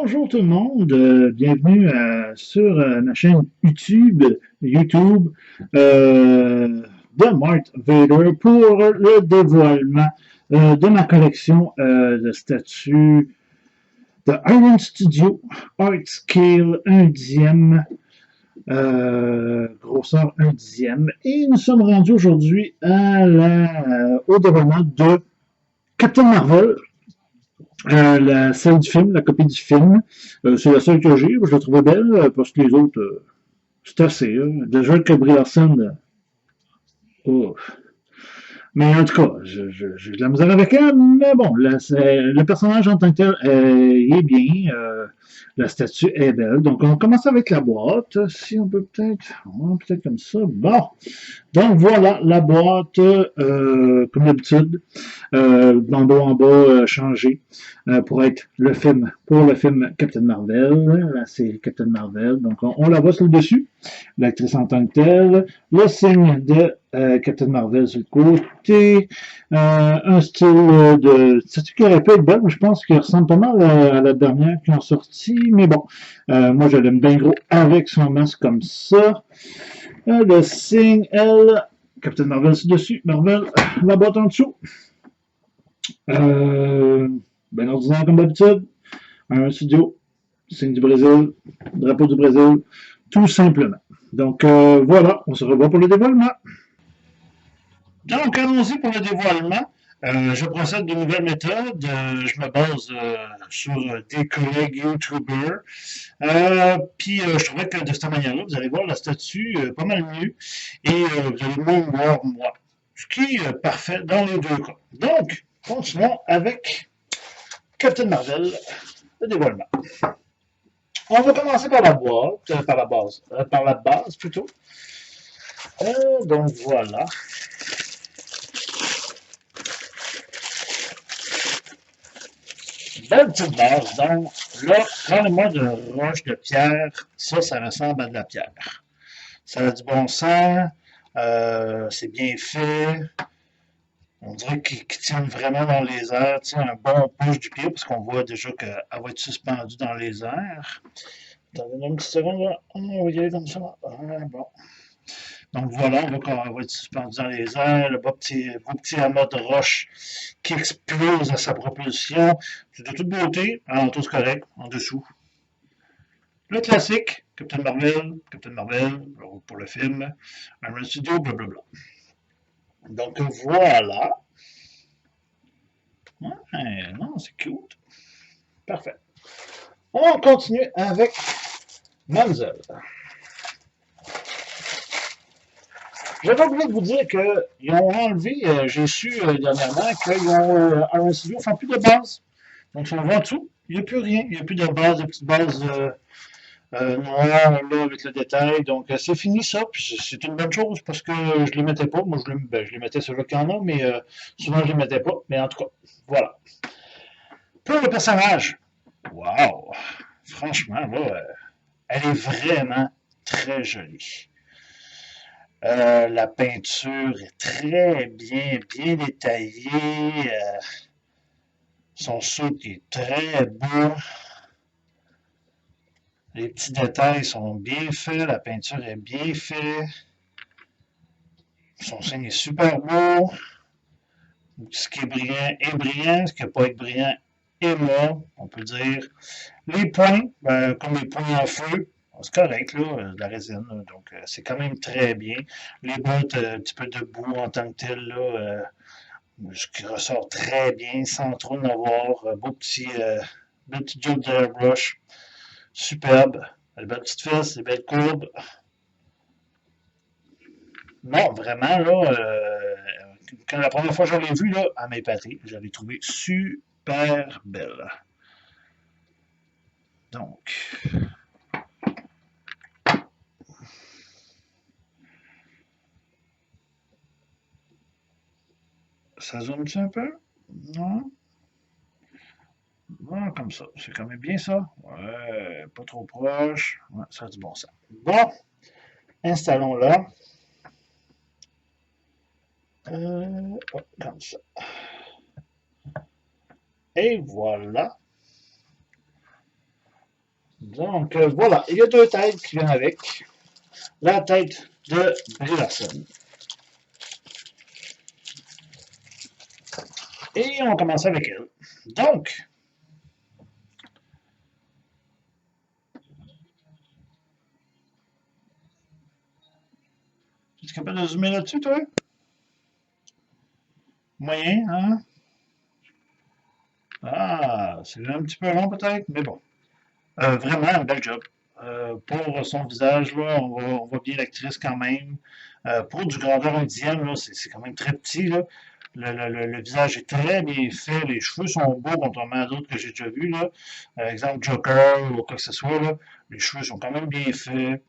Bonjour tout le monde, bienvenue sur ma chaîne YouTube de Marth Vader pour le dévoilement de ma collection de statues de Iron Studio Art Scale 1/10, grosseur 1/10. Et nous sommes rendus aujourd'hui au dévoilement de Captain Marvel. Celle du film, la copie du film, c'est la seule que j'ai. Je la trouvais belle parce que les autres, c'est assez. Déjà que Brie Larson, oh. Mais en tout cas, j'ai de la misère avec elle, mais bon, le personnage en tant que tel il est bien. La statue est belle. Donc, on commence avec la boîte. Si on peut peut-être comme ça. Bon. Donc, voilà la boîte, comme d'habitude. En haut en bas changé pour le film Captain Marvel, la série Captain Marvel. Donc on la voit sur le dessus, l'actrice en tant que telle, le signe de Captain Marvel sur le côté, un style de statue qui aurait pu être belle, mais je pense qu'il ressemble pas mal à la dernière qui ont sorti, mais bon, moi je l'aime bien gros avec son masque comme ça. Le signe, elle, Captain Marvel sur le dessus, Marvel, la boîte en dessous. Euh, ben ordinaire comme d'habitude, un studio, signe du Brésil, drapeau du Brésil, tout simplement. Donc voilà, on se revoit pour le dévoilement. Donc allons-y pour le dévoilement. Je procède de nouvelles méthodes. Je me base sur des collègues YouTubers. Puis je trouvais que de cette manière-là, vous allez voir la statue pas mal mieux. Et vous allez même voir moi. Ce qui est parfait dans les deux cas. Donc, continuons avec Captain Marvel, le dévoilement. On va commencer par la boîte, par la base plutôt. Donc voilà. Belle petite base. Donc là, parlez-moi de roche de pierre. Ça ressemble à de la pierre. Ça a du bon sens. C'est bien fait. On dirait qu'il tient vraiment dans les airs. Tu sais, un bon push du pied, parce qu'on voit déjà qu'elle va être suspendue dans les airs. Attendez une petite seconde, là. On va y aller comme ça. Bon. Donc voilà, on voit qu'on va être suspendu dans les airs, le beau petit amas de roche qui explose à sa propulsion. C'est de toute beauté, en tout correct, en dessous. Le classique, Captain Marvel, pour le film, Iron Studio, blablabla. Donc voilà. Ouais, non, c'est cute. Parfait. On continue avec Mamzelle. J'avais oublié de vous dire qu'ils ont enlevé, j'ai su dernièrement, qu'ils ont un studio, ils ne font plus de base. Donc, si on va en dessous, il n'y a plus rien. Il n'y a plus de base, de petites bases noires là, avec le détail. Donc, c'est fini ça. Puis c'est une bonne chose parce que je ne les mettais pas. Moi, je les mettais sur le qu'il y en a, mais souvent, je ne les mettais pas. Mais en tout cas, voilà. Pour le personnage, waouh! Franchement, là, elle est vraiment très jolie. La peinture est très bien détaillée. Son soude est très beau. Les petits détails sont bien faits. La peinture est bien faite. Son signe est super beau. Ce qui est brillant. Ce qui n'est pas être brillant est mort, on peut dire. Les points, comme les points en feu, c'est correct, là, de la résine. Donc, c'est quand même très bien. Les bottes, un petit peu de boue en tant que tel, là, ce qui ressort très bien, sans trop en avoir. Beau petit job de airbrush. Superbe. Les belles petites fesses, les belles courbes. Non, vraiment, là, quand la première fois que je l'ai vue, là, à mes pâtés, je l'ai trouvée super belle. Donc, ça zoome-tu un peu? Non? Ah, comme ça. C'est quand même bien ça. Ouais, pas trop proche. Ouais, ça a du bon sens. Bon, installons-la. Comme ça. Et voilà. Donc, voilà, il y a deux têtes qui viennent avec. La tête de Brie Larson. Et on commence avec elle. Donc, es-tu capable de zoomer là-dessus, toi? Moyen, hein? Ah, c'est un petit peu long peut-être, mais bon. Vraiment un bel job. Pour son visage, là, on voit bien l'actrice quand même. Pour du grandeur 1/10, là, c'est quand même très petit. Là. Le visage est très bien fait. Les cheveux sont beaux contrairement à d'autres que j'ai déjà vus. Là. Exemple Joker ou quoi que ce soit. Là. Les cheveux sont quand même bien faits.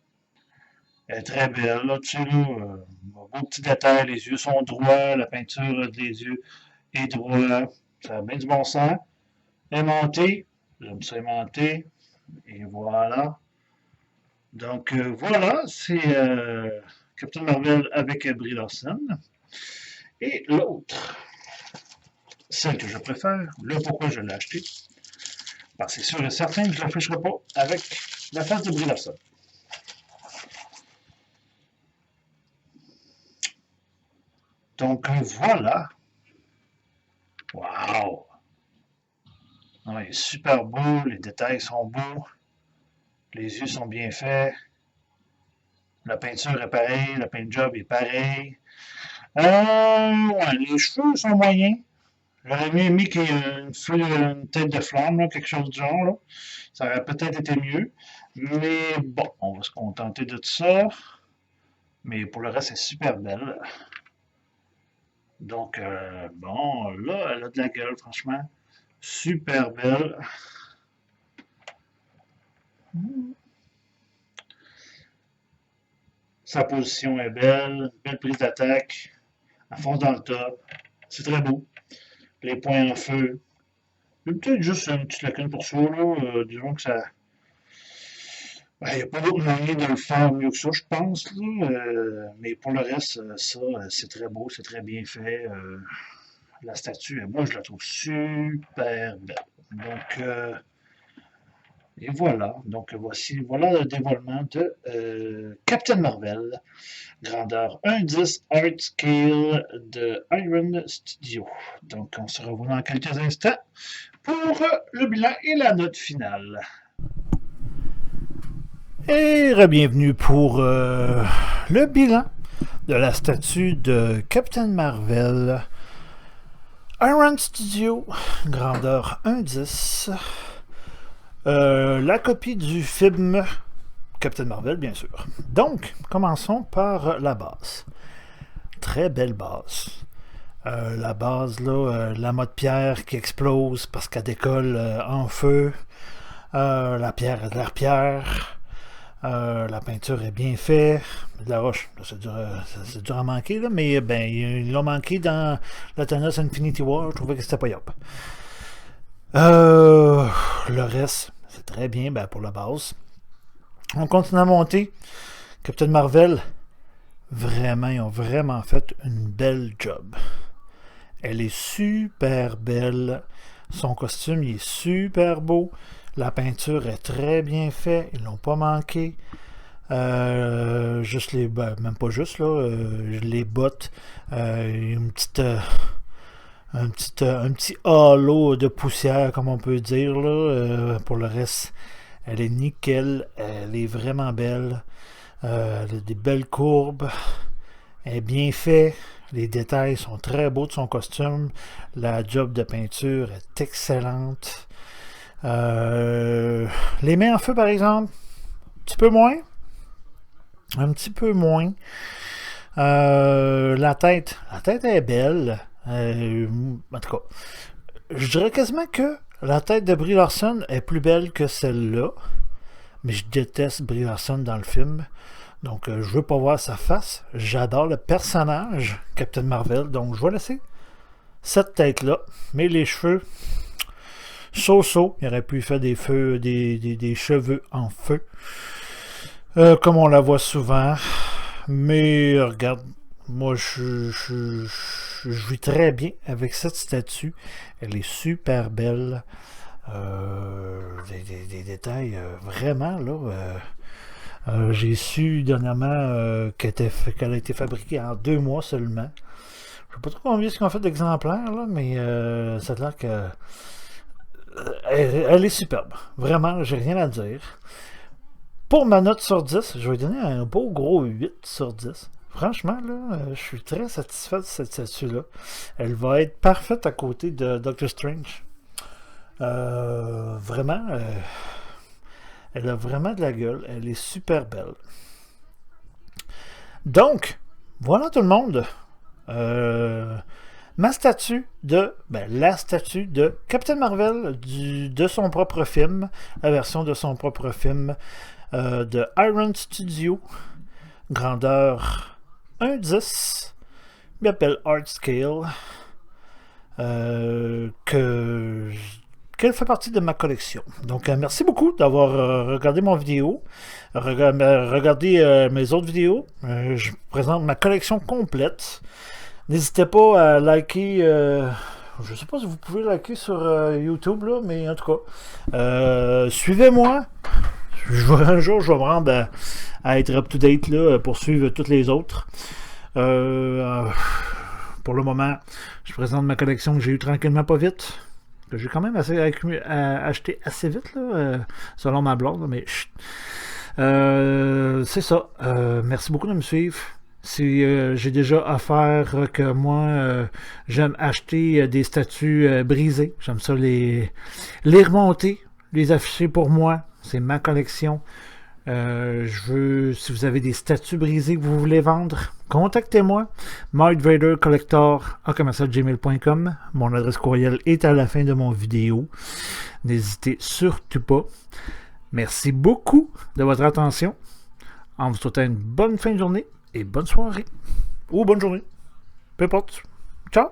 Elle est très belle. Là, tu sais, là, beau petit détail. Les yeux sont droits. La peinture des yeux est droite. Ça a bien du bon sens. Aimanté. J'aime ça aimanté. Et voilà. Donc voilà, c'est Captain Marvel avec Brie Larson. Et l'autre, celle que je préfère, le pourquoi je l'ai acheté, parce que c'est sûr et certain que je ne l'afficherai pas avec la face de Brie Larson. Donc voilà. Waouh! Il est super beau, les détails sont beaux, les yeux sont bien faits, la peinture est pareille, le paint job est pareil. Ouais, les cheveux sont moyens. J'aurais mieux aimé qu'il y ait une tête de flamme, là, quelque chose du genre. Là. Ça aurait peut-être été mieux. Mais bon, on va se contenter de tout ça. Mais pour le reste, c'est super belle. Donc, bon, là, elle a de la gueule, franchement. Super belle. Sa position est belle. Belle prise d'attaque. Elle fonce dans le top. C'est très beau. Les points en feu. Peut-être juste une petite lacune pour soi, là. Disons que ça. Il n'y a pas d'autre moyen de le faire mieux que ça, je pense. Là. Mais pour le reste, ça, c'est très beau, c'est très bien fait. La statue, moi, je la trouve super belle. Donc, et voilà. Donc, voilà le dévoilement de Captain Marvel, grandeur 1/10 Art Scale de Iron Studio. Donc, on se revoit dans quelques instants pour le bilan et la note finale. Et bienvenue pour le bilan de la statue de Captain Marvel Iron Studio, grandeur 1/10. La copie du film Captain Marvel, bien sûr. Donc, commençons par la base. Très belle base. La base, là, la mode pierre qui explose parce qu'elle décolle en feu. La pierre est de l'air pierre. La peinture est bien faite. De la roche, c'est dur à manquer, là, mais ben, ils l'ont manqué dans la Thanos Infinity War. Je trouvais que c'était pas yop. Le reste, c'est très bien pour la base. On continue à monter. Captain Marvel, vraiment, ils ont vraiment fait une belle job. Elle est super belle. Son costume, il est super beau. La peinture est très bien faite. Ils l'ont pas manqué. Juste les... même pas juste, là. Les bottes. Un petit halo de poussière, comme on peut dire. Là. Pour le reste, elle est nickel. Elle est vraiment belle. Elle a des belles courbes. Elle est bien faite. Les détails sont très beaux de son costume. La job de peinture est excellente. Les mains en feu, par exemple, un petit peu moins. Un petit peu moins. La tête est belle. En tout cas, je dirais quasiment que la tête de Brie Larson est plus belle que celle-là. Mais je déteste Brie Larson dans le film. Donc, je veux pas voir sa face. J'adore le personnage Captain Marvel. Donc, je vais laisser cette tête-là. Mais les cheveux, il aurait pu faire des cheveux en feu. Comme on la voit souvent. Mais regarde, moi je vis très bien avec cette statue. Elle est super belle. Des détails vraiment, là. J'ai su dernièrement qu'elle a été fabriquée en 2 mois seulement. Je sais pas trop combien ils ont fait d'exemplaires, là, mais ça a l'air que. Elle est superbe. Vraiment, j'ai rien à dire. Pour ma note sur 10, je vais donner un beau gros 8 sur 10. Franchement, là, je suis très satisfait de cette statue-là. Elle va être parfaite à côté de Doctor Strange. Vraiment, elle a vraiment de la gueule. Elle est super belle. Donc, voilà tout le monde. Ma statue la statue de Captain Marvel de son propre film, la version de son propre film de Iron Studio, grandeur 1:10, m'appelle Art Scale, qu'elle fait partie de ma collection. Donc, merci beaucoup d'avoir regardé mon vidéo. Regardez mes autres vidéos. Je présente ma collection complète. N'hésitez pas à liker. Je sais pas si vous pouvez liker sur YouTube, là, mais en tout cas, suivez-moi. Un jour, je vais me rendre à être up-to-date là, pour suivre toutes les autres. Pour le moment, je présente ma collection que j'ai eu tranquillement pas vite. Que j'ai quand même acheté assez vite, là, selon ma blonde, mais c'est ça. Merci beaucoup de me suivre. Si j'ai déjà offert que moi, j'aime acheter des statues brisées. J'aime ça les remonter, les afficher pour moi. C'est ma collection. Si vous avez des statues brisées que vous voulez vendre, contactez-moi. MarkVaderCollector@gmail.com. Mon adresse courriel est à la fin de mon vidéo. N'hésitez surtout pas. Merci beaucoup de votre attention. En vous souhaitant une bonne fin de journée et bonne soirée. Ou bonne journée. Peu importe. Ciao!